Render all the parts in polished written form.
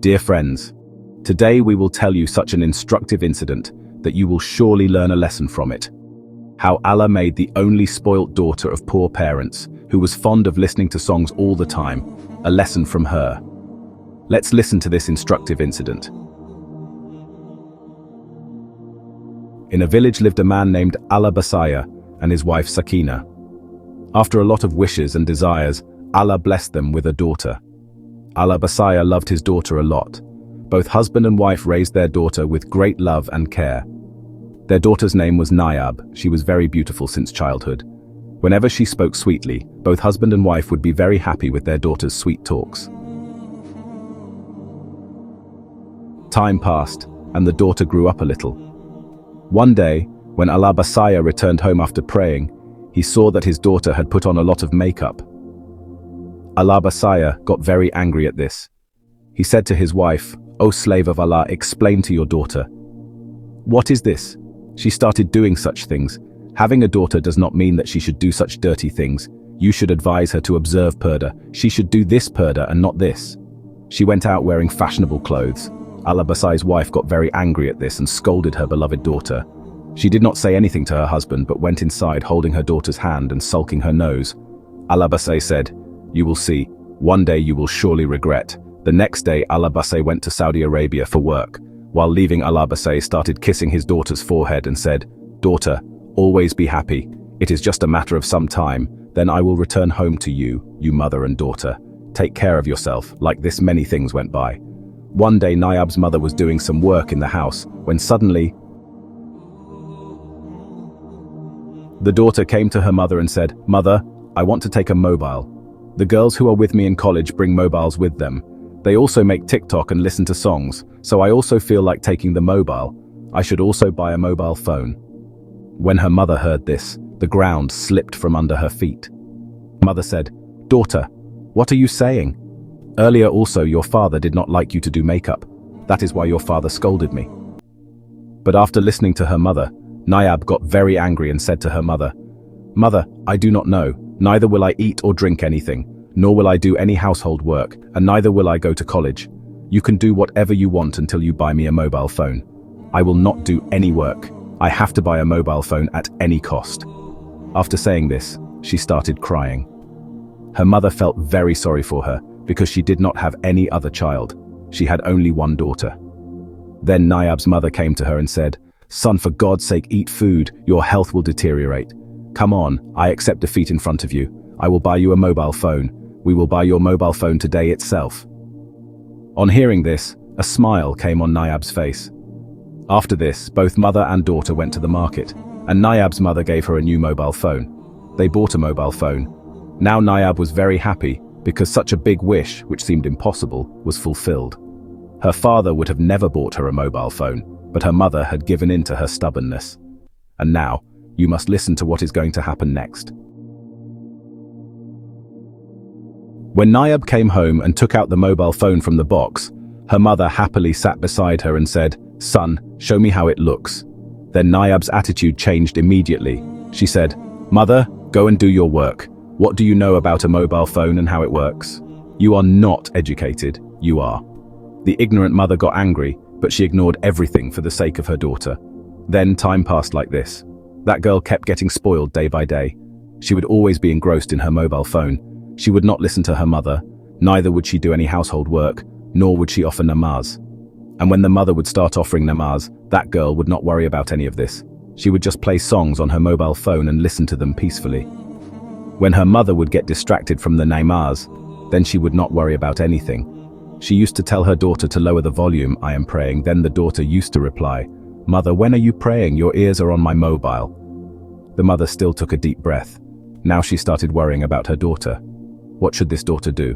Dear friends, today we will tell you such an instructive incident that you will surely learn a lesson from it. How Allah made the only spoilt daughter of poor parents, who was fond of listening to songs all the time, a lesson from her. Let's listen to this instructive incident. In a village lived a man named Allah Basaya and his wife Sakina. After a lot of wishes and desires, Allah blessed them with a daughter. Allah Basaya loved his daughter a lot. Both husband and wife raised their daughter with great love and care. Their daughter's name was Nayab. She was very beautiful since childhood. Whenever she spoke sweetly, both husband and wife would be very happy with their daughter's sweet talks. Time passed, and the daughter grew up a little. One day, when Allah Basaya returned home after praying, he saw that his daughter had put on a lot of makeup. Allah Basaya got very angry at this. He said to his wife, "O slave of Allah, explain to your daughter. What is this? She started doing such things. Having a daughter does not mean that she should do such dirty things. You should advise her to observe purdah. She should do this purdah and not this." She went out wearing fashionable clothes. Allah Basaya's wife got very angry at this and scolded her beloved daughter. She did not say anything to her husband but went inside holding her daughter's hand and sulking her nose. Allah Basaya said, "You will see. One day you will surely regret." The next day Allah Basaya went to Saudi Arabia for work. While leaving, Allah Basaya started kissing his daughter's forehead and said, "Daughter, always be happy. It is just a matter of some time. Then I will return home to you, you mother and daughter. Take care of yourself." Like this, many things went by. One day Nayab's mother was doing some work in the house when suddenly the daughter came to her mother and said, "Mother, I want to take a mobile. The girls who are with me in college bring mobiles with them. They also make TikTok and listen to songs, so I also feel like taking the mobile. I should also buy a mobile phone." When her mother heard this, the ground slipped from under her feet. Mother said, "Daughter, what are you saying? Earlier also your father did not like you to do makeup. That is why your father scolded me." But after listening to her mother, Nayab got very angry and said to her mother, "Mother, I do not know. Neither will I eat or drink anything, nor will I do any household work, and neither will I go to college. You can do whatever you want until you buy me a mobile phone. I will not do any work. I have to buy a mobile phone at any cost." After saying this, she started crying. Her mother felt very sorry for her because she did not have any other child. She had only one daughter. Then Nayab's mother came to her and said, "Son, for God's sake, eat food. Your health will deteriorate. Come on, I accept defeat in front of you. I will buy you a mobile phone. We will buy your mobile phone today itself." On hearing this, a smile came on Nayab's face. After this, both mother and daughter went to the market, and Nayab's mother gave her a new mobile phone. They bought a mobile phone. Now Nayab was very happy because such a big wish, which seemed impossible, was fulfilled. Her father would have never bought her a mobile phone, but her mother had given in to her stubbornness. And now, you must listen to what is going to happen next. When Nayab came home and took out the mobile phone from the box, her mother happily sat beside her and said, "Son, show me how it looks." Then Nayab's attitude changed immediately. She said, "Mother, go and do your work. What do you know about a mobile phone and how it works? You are not educated, you are." The ignorant mother got angry, but she ignored everything for the sake of her daughter. Then time passed like this. That girl kept getting spoiled day by day. She would always be engrossed in her mobile phone. She would not listen to her mother, neither would she do any household work, nor would she offer namaz. And when the mother would start offering namaz, that girl would not worry about any of this. She would just play songs on her mobile phone and listen to them peacefully. When her mother would get distracted from the namaz, then she would not worry about anything. She used to tell her daughter to lower the volume, "I am praying." Then the daughter used to reply, "Mother, when are you praying? Your ears are on my mobile." The mother still took a deep breath. Now she started worrying about her daughter. What should this daughter do?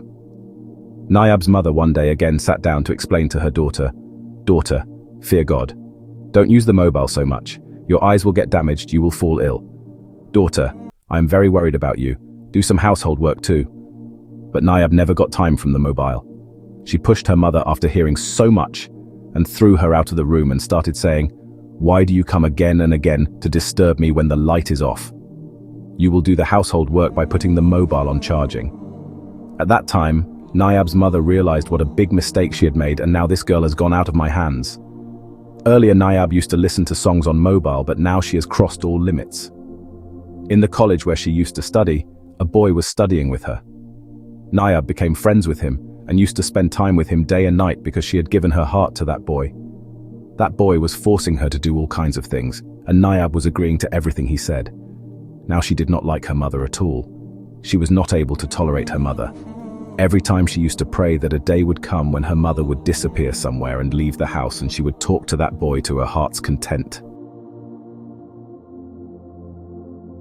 Nayab's mother one day again sat down to explain to her daughter, "Daughter, fear God. Don't use the mobile so much. Your eyes will get damaged, you will fall ill. Daughter, I am very worried about you. Do some household work too." But Nayab never got time from the mobile. She pushed her mother after hearing so much and threw her out of the room and started saying, "Why do you come again and again to disturb me when the light is off? You will do the household work by putting the mobile on charging." At that time, Nayab's mother realized what a big mistake she had made, and now this girl has gone out of my hands. Earlier, Nayab used to listen to songs on mobile, but now she has crossed all limits. In the college where she used to study, a boy was studying with her. Nayab became friends with him and used to spend time with him day and night because she had given her heart to that boy. That boy was forcing her to do all kinds of things, and Nayab was agreeing to everything he said. Now she did not like her mother at all. She was not able to tolerate her mother. Every time she used to pray that a day would come when her mother would disappear somewhere and leave the house, and she would talk to that boy to her heart's content.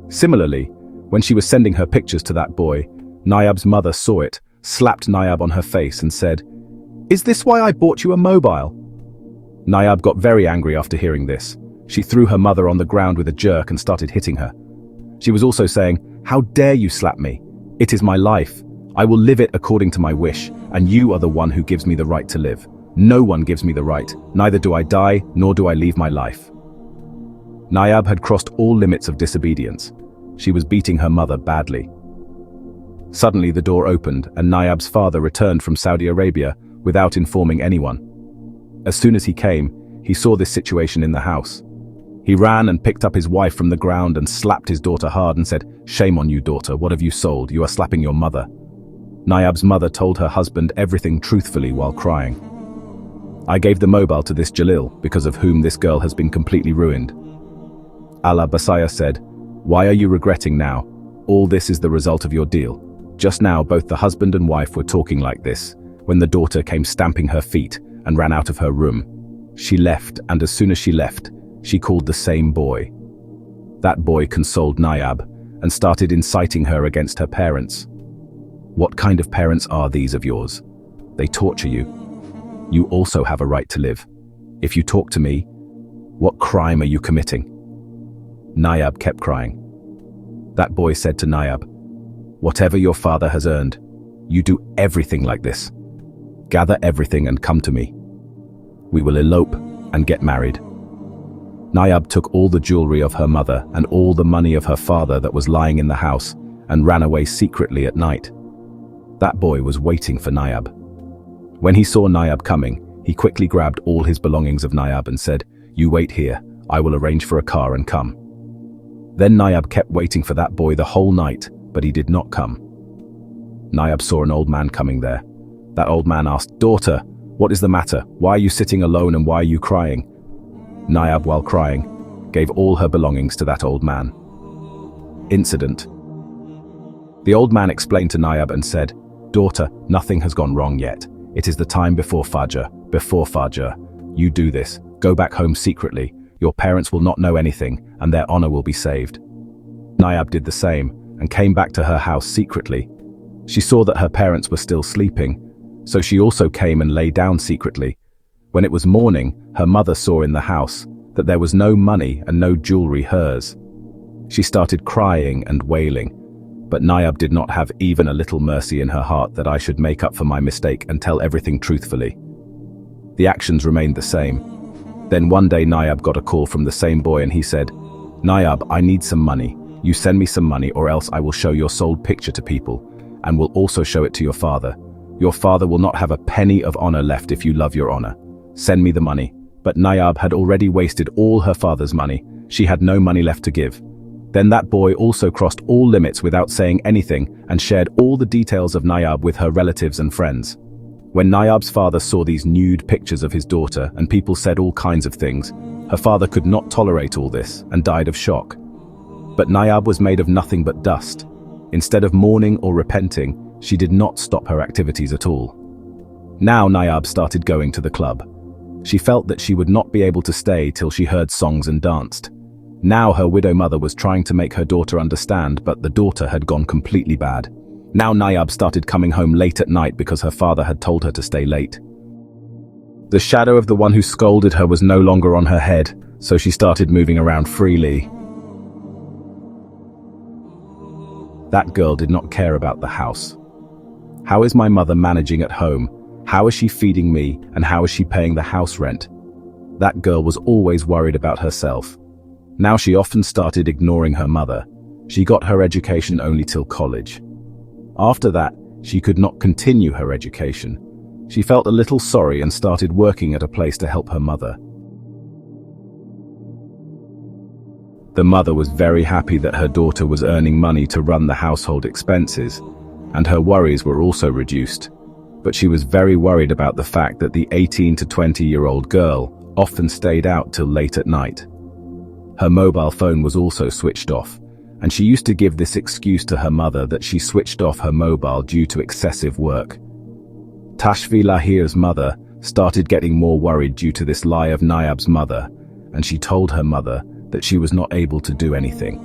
Similarly, when she was sending her pictures to that boy, Nayab's mother saw it, slapped Nayab on her face and said, "Is this why I bought you a mobile?" Nayab got very angry after hearing this. She threw her mother on the ground with a jerk and started hitting her. She was also saying, "How dare you slap me? It is my life. I will live it according to my wish, and you are the one who gives me the right to live. No one gives me the right, neither do I die, nor do I leave my life." Nayab had crossed all limits of disobedience. She was beating her mother badly. Suddenly the door opened, and Nayab's father returned from Saudi Arabia without informing anyone. As soon as he came, he saw this situation in the house. He ran and picked up his wife from the ground and slapped his daughter hard and said, "Shame on you, daughter, what have you sold? You are slapping your mother." Nayab's mother told her husband everything truthfully while crying. "I gave the mobile to this Jalil, because of whom this girl has been completely ruined." Allah Basaya said, "Why are you regretting now? All this is the result of your deal." Just now both the husband and wife were talking like this, when the daughter came stamping her feet and ran out of her room. She left, and as soon as she left, she called the same boy. That boy consoled Nayab and started inciting her against her parents. What kind of parents are these of yours? They torture you. You also have a right to live. If you talk to me, what crime are you committing? Nayab kept crying. That boy said to Nayab, "Whatever your father has earned, you do everything like this. Gather everything and come to me. We will elope and get married." Nayab took all the jewelry of her mother and all the money of her father that was lying in the house and ran away secretly at night. That boy was waiting for Nayab. When he saw Nayab coming, he quickly grabbed all his belongings of Nayab and said, "You wait here, I will arrange for a car and come." Then Nayab kept waiting for that boy the whole night, but he did not come. Nayab saw an old man coming there. That old man asked, "Daughter, what is the matter? Why are you sitting alone and why are you crying?" Nayab, while crying, gave all her belongings to that old man. Incident. The old man explained to Nayab and said, "Daughter, nothing has gone wrong yet. It is the time before Fajr. Before Fajr, you do this. Go back home secretly. Your parents will not know anything, and their honor will be saved." Nayab did the same, and came back to her house secretly. She saw that her parents were still sleeping, so she also came and lay down secretly. When it was morning, her mother saw in the house that there was no money and no jewelry hers. She started crying and wailing, but Nayab did not have even a little mercy in her heart that I should make up for my mistake and tell everything truthfully. The actions remained the same. Then one day Nayab got a call from the same boy and he said, "Nayab, I need some money. You send me some money or else I will show your sold picture to people and will also show it to your father. Your father will not have a penny of honor left if you love your honor. Send me the money." But Nayab had already wasted all her father's money. She had no money left to give. Then that boy also crossed all limits without saying anything and shared all the details of Nayab with her relatives and friends. When Nayab's father saw these nude pictures of his daughter and people said all kinds of things, her father could not tolerate all this and died of shock. But Nayab was made of nothing but dust. Instead of mourning or repenting, she did not stop her activities at all. Now Nayab started going to the club. She felt that she would not be able to stay till she heard songs and danced. Now her widow mother was trying to make her daughter understand, but the daughter had gone completely bad. Now Nayab started coming home late at night because her father had told her to stay late. The shadow of the one who scolded her was no longer on her head, so she started moving around freely. That girl did not care about the house. How is my mother managing at home? How is she feeding me, and how is she paying the house rent? That girl was always worried about herself. Now she often started ignoring her mother. She got her education only till college. After that, She could not continue her education. She felt a little sorry and started working at a place to help her mother. The mother was very happy that her daughter was earning money to run the household expenses, and her worries were also reduced. But she was very worried about the fact that the 18 to 20-year-old girl often stayed out till late at night. Her mobile phone was also switched off, and she used to give this excuse to her mother that she switched off her mobile due to excessive work. Tasbih Lahir's mother started getting more worried due to this lie of Nayab's mother, and she told her mother that she was not able to do anything.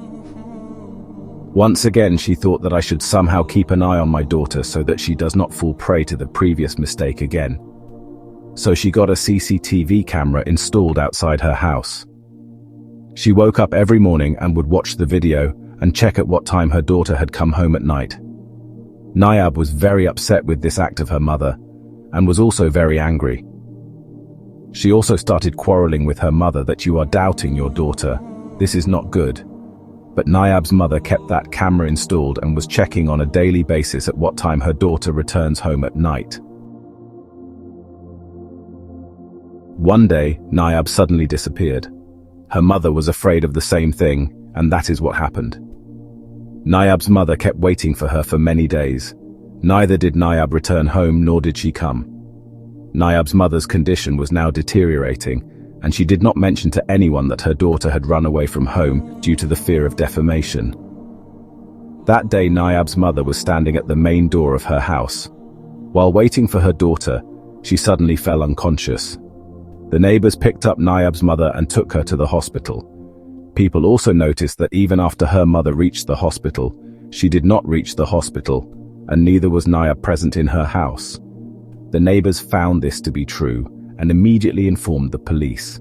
Once again, she thought that I should somehow keep an eye on my daughter so that she does not fall prey to the previous mistake again. So she got a CCTV camera installed outside her house. She woke up every morning and would watch the video and check at what time her daughter had come home at night. Nayab was very upset with this act of her mother and was also very angry. She also started quarreling with her mother that you are doubting your daughter. This is not good. But Nayab's mother kept that camera installed and was checking on a daily basis at what time her daughter returns home at night. One day, Nayab suddenly disappeared. Her mother was afraid of the same thing, and that is what happened. Nayab's mother kept waiting for her for many days. Neither did Nayab return home, nor did she come. Nayab's mother's condition was now deteriorating, and she did not mention to anyone that her daughter had run away from home due to the fear of defamation. That day, Nayab's mother was standing at the main door of her house. While waiting for her daughter, she suddenly fell unconscious. The neighbors picked up Nayab's mother and took her to the hospital. People also noticed that even after her mother reached the hospital, she did not reach the hospital, and neither was Nayab present in her house. The neighbors found this to be true and immediately informed the police.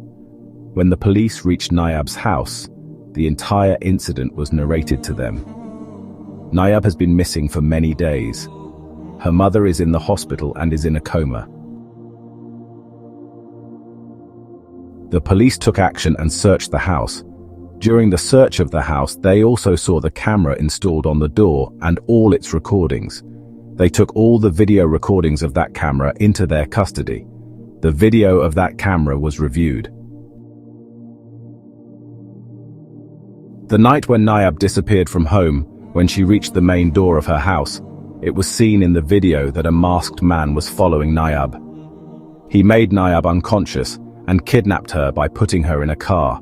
When the police reached Nayab's house, the entire incident was narrated to them. Nayab has been missing for many days. Her mother is in the hospital and is in a coma. The police took action and searched the house. During the search of the house, they also saw the camera installed on the door and all its recordings. They took all the video recordings of that camera into their custody. The video of that camera was reviewed. The night when Nayab disappeared from home, when she reached the main door of her house, it was seen in the video that a masked man was following Nayab. He made Nayab unconscious and kidnapped her by putting her in a car.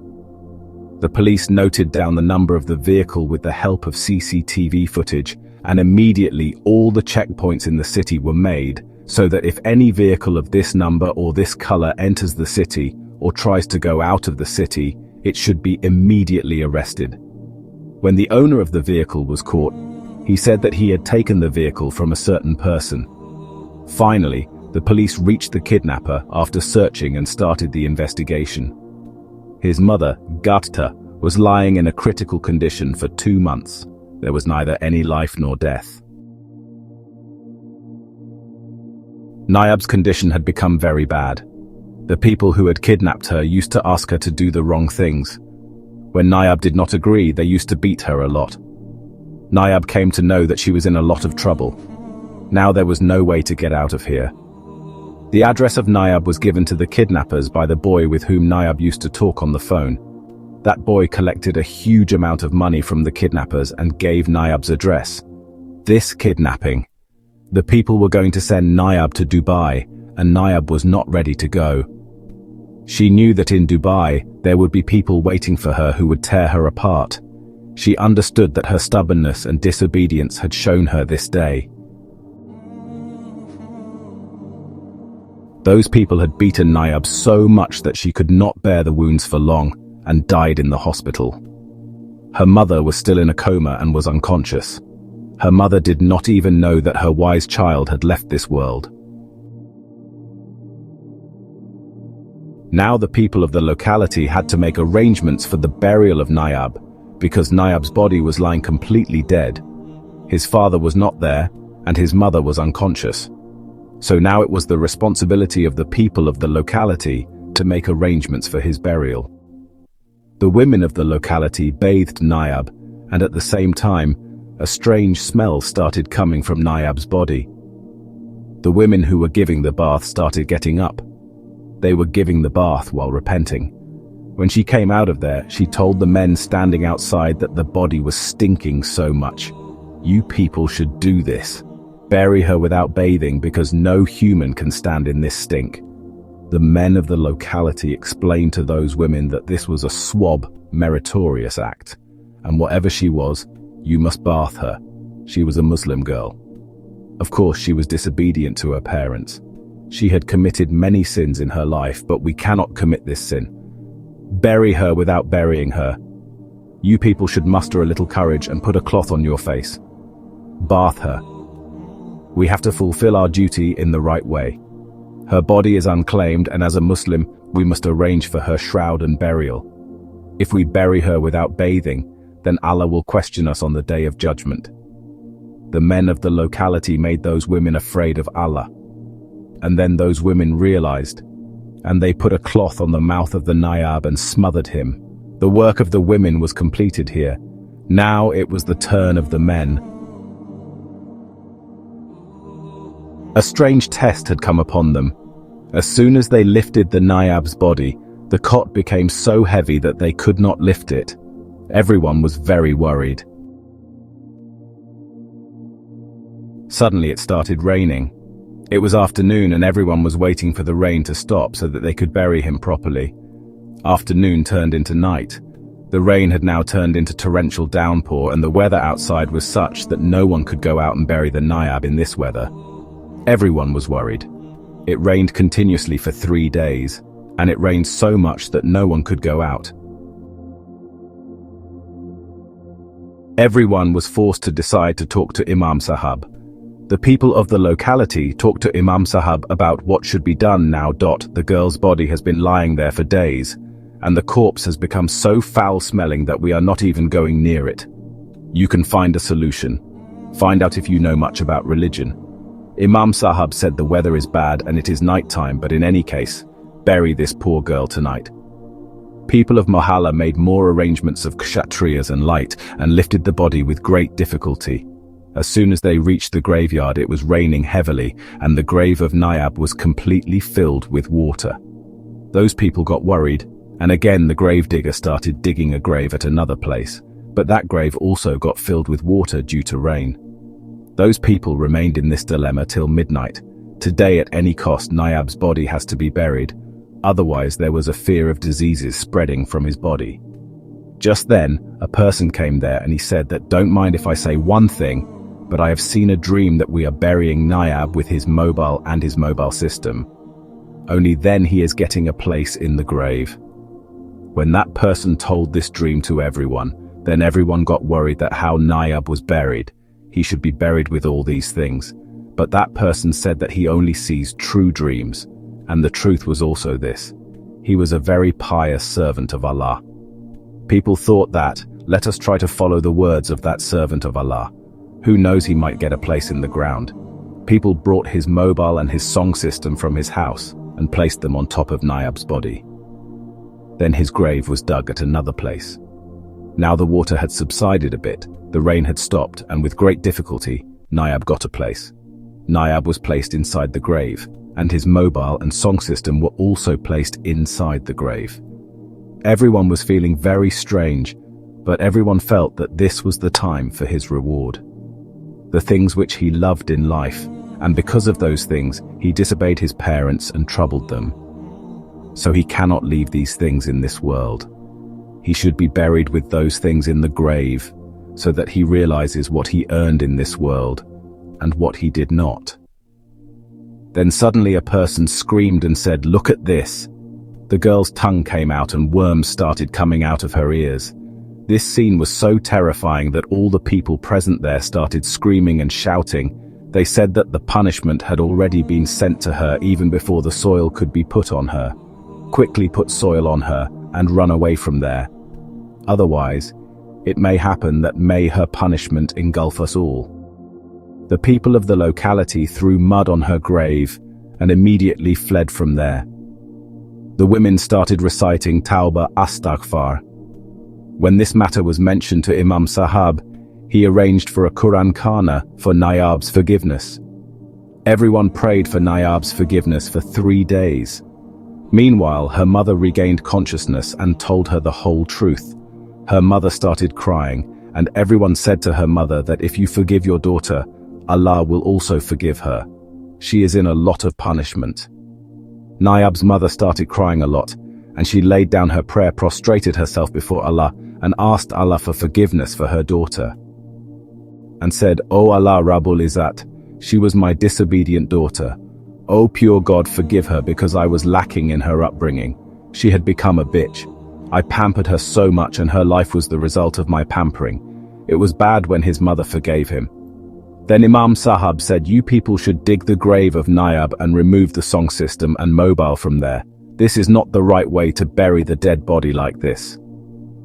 The police noted down the number of the vehicle with the help of CCTV footage, and immediately all the checkpoints in the city were made so that if any vehicle of this number or this color enters the city or tries to go out of the city, it should be immediately arrested. When the owner of the vehicle was caught, he said that he had taken the vehicle from a certain person. Finally, the police reached the kidnapper after searching and started the investigation. His mother, Gata, was lying in a critical condition for 2 months. There was neither any life nor death. Nayab's condition had become very bad. The people who had kidnapped her used to ask her to do the wrong things. When Nayab did not agree, they used to beat her a lot. Nayab came to know that she was in a lot of trouble. Now there was no way to get out of here. The address of Nayab was given to the kidnappers by the boy with whom Nayab used to talk on the phone. That boy collected a huge amount of money from the kidnappers and gave Nayab's address. This kidnapping. The people were going to send Nayab to Dubai, and Nayab was not ready to go. She knew that in Dubai, there would be people waiting for her who would tear her apart. She understood that her stubbornness and disobedience had shown her this day. Those people had beaten Nayab so much that she could not bear the wounds for long and died in the hospital. Her mother was still in a coma and was unconscious. Her mother did not even know that her wise child had left this world. Now the people of the locality had to make arrangements for the burial of Nayab, because Nayab's body was lying completely dead. His father was not there, and his mother was unconscious. So now it was the responsibility of the people of the locality to make arrangements for his burial. The women of the locality bathed Nayab, and at the same time, a strange smell started coming from Nayab's body. The women who were giving the bath started getting up. They were giving the bath while repenting. When she came out of there, she told the men standing outside that the body was stinking so much. "You people should do this. Bury her without bathing because no human can stand in this stink." The men of the locality explained to those women that this was a swab, meritorious act, and whatever she was, you must bath her. She was a Muslim girl. Of course, she was disobedient to her parents. She had committed many sins in her life, but we cannot commit this sin. Bury her without burying her. You people should muster a little courage and put a cloth on your face. Bath her. We have to fulfill our duty in the right way. Her body is unclaimed, and as a Muslim, we must arrange for her shroud and burial. If we bury her without bathing, then Allah will question us on the Day of Judgment. The men of the locality made those women afraid of Allah. And then those women realized, and they put a cloth on the mouth of the Nayab and smothered him. The work of the women was completed here. Now it was the turn of the men. A strange test had come upon them. As soon as they lifted the Nayab's body, the cot became so heavy that they could not lift it. Everyone was very worried. Suddenly it started raining. It was afternoon and everyone was waiting for the rain to stop so that they could bury him properly. Afternoon turned into night. The rain had now turned into torrential downpour, and the weather outside was such that no one could go out and bury the Nayab in this weather. Everyone was worried. It rained continuously for 3 days, and it rained so much that no one could go out. Everyone was forced to decide to talk to Imam Sahab. The people of the locality talked to Imam Sahab about what should be done now. The girl's body has been lying there for days, and the corpse has become so foul-smelling that we are not even going near it. You can find a solution. Find out if you know much about religion. Imam Sahab said the weather is bad and it is nighttime, but in any case, bury this poor girl tonight. People of Mohalla made more arrangements of kshatriyas and light and lifted the body with great difficulty. As soon as they reached the graveyard, it was raining heavily, and the grave of Nayab was completely filled with water. Those people got worried, and again the gravedigger started digging a grave at another place, but that grave also got filled with water due to rain. Those people remained in this dilemma till midnight. Today, at any cost, Nayab's body has to be buried, otherwise there was a fear of diseases spreading from his body. Just then, a person came there and he said that don't mind if I say one thing, but I have seen a dream that we are burying Nayab with his mobile and his mobile system. Only then he is getting a place in the grave. When that person told this dream to everyone, then everyone got worried that how Nayab was buried. He should be buried with all these things. But that person said that he only sees true dreams, and the truth was also this. He was a very pious servant of Allah. People thought that, let us try to follow the words of that servant of Allah. Who knows, he might get a place in the ground. People brought his mobile and his song system from his house and placed them on top of Nayab's body. Then his grave was dug at another place. Now the water had subsided a bit, the rain had stopped, and with great difficulty, Nayab got a place. Nayab was placed inside the grave, and his mobile and song system were also placed inside the grave. Everyone was feeling very strange, but everyone felt that this was the time for his reward. The things which he loved in life, and because of those things, he disobeyed his parents and troubled them. So he cannot leave these things in this world. He should be buried with those things in the grave, so that he realizes what he earned in this world, and what he did not. Then suddenly a person screamed and said, "Look at this." The girl's tongue came out and worms started coming out of her ears. This scene was so terrifying that all the people present there started screaming and shouting. They said that the punishment had already been sent to her even before the soil could be put on her. Quickly put soil on her and run away from there. Otherwise, it may happen that may her punishment engulf us all. The people of the locality threw mud on her grave and immediately fled from there. The women started reciting Tawbah Astaghfar. When this matter was mentioned to Imam Sahab, He arranged for a Quran Khana for Nayab's forgiveness. Everyone prayed for Nayab's forgiveness for 3 days. Meanwhile, her mother regained consciousness and told her the whole truth. Her mother started crying, and everyone said to her mother that if you forgive your daughter, Allah will also forgive her. She is in a lot of punishment. Nayab's mother started crying a lot, and she laid down her prayer, prostrated herself before Allah, and asked Allah for forgiveness for her daughter. And said, "O Allah Rabbul Izzat, she was my disobedient daughter. O pure God, forgive her because I was lacking in her upbringing. She had become a bitch. I pampered her so much and her life was the result of my pampering. It was bad when his mother forgave him." Then Imam Sahab said, "You people should dig the grave of Nayab and remove the song system and mobile from there. This is not the right way to bury the dead body like this.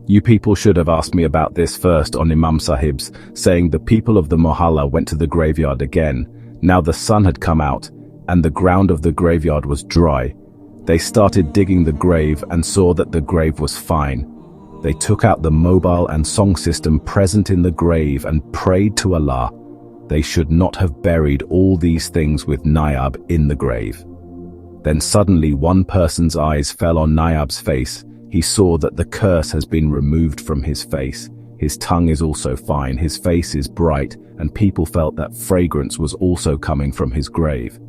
You people should have asked me about this first." On Imam Sahib's saying, the people of the Mohalla went to the graveyard again. Now the sun had come out and the ground of the graveyard was dry. They started digging the grave and saw that the grave was fine. They took out the mobile and song system present in the grave and prayed to Allah. They should not have buried all these things with Nayab in the grave. Then suddenly one person's eyes fell on Nayab's face. He saw that the curse has been removed from his face. His tongue is also fine, his face is bright, and people felt that fragrance was also coming from his grave.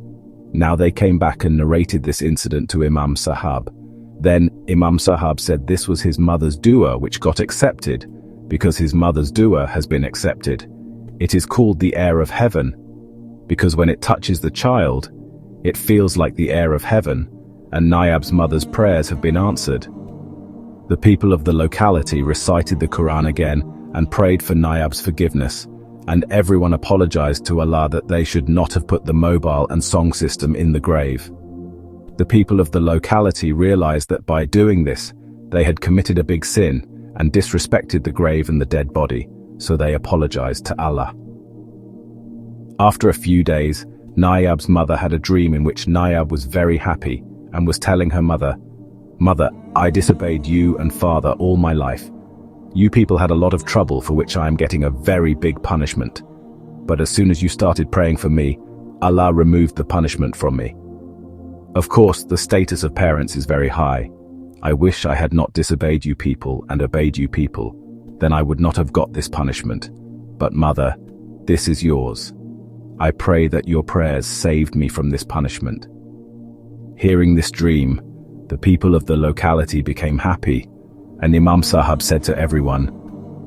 Now they came back and narrated this incident to Imam Sahab. Then Imam Sahab said this was his mother's dua which got accepted. Because his mother's dua has been accepted, it is called the air of heaven, because when it touches the child, it feels like the air of heaven, and Nayab's mother's prayers have been answered. The people of the locality recited the Quran again and prayed for Nayab's forgiveness, and everyone apologized to Allah that they should not have put the mobile and song system in the grave. The people of the locality realized that by doing this, they had committed a big sin and disrespected the grave and the dead body, so they apologized to Allah. After a few days, Nayab's mother had a dream in which Nayab was very happy and was telling her mother, "Mother, I disobeyed you and father all my life. You people had a lot of trouble for which I am getting a very big punishment. But as soon as you started praying for me, Allah removed the punishment from me. Of course, the status of parents is very high. I wish I had not disobeyed you people and obeyed you people. Then I would not have got this punishment. But mother, this is yours. I pray that your prayers saved me from this punishment." Hearing this dream, the people of the locality became happy, and Imam Sahab said to everyone,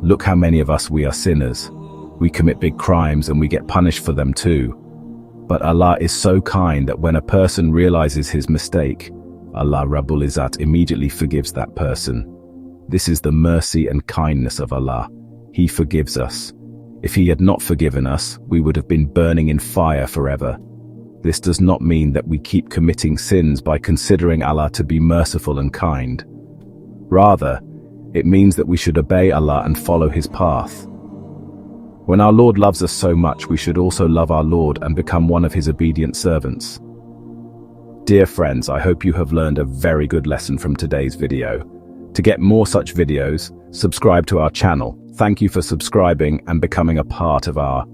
"Look how many of us we are sinners. We commit big crimes and we get punished for them too. But Allah is so kind that when a person realizes his mistake, Allah Rabbul Izzat immediately forgives that person. This is the mercy and kindness of Allah. He forgives us. If He had not forgiven us, we would have been burning in fire forever. This does not mean that we keep committing sins by considering Allah to be merciful and kind. Rather, it means that we should obey Allah and follow His path. When our Lord loves us so much, we should also love our Lord and become one of His obedient servants. Dear friends, I hope you have learned a very good lesson from today's video. To get more such videos, subscribe to our channel. Thank you for subscribing and becoming a part of our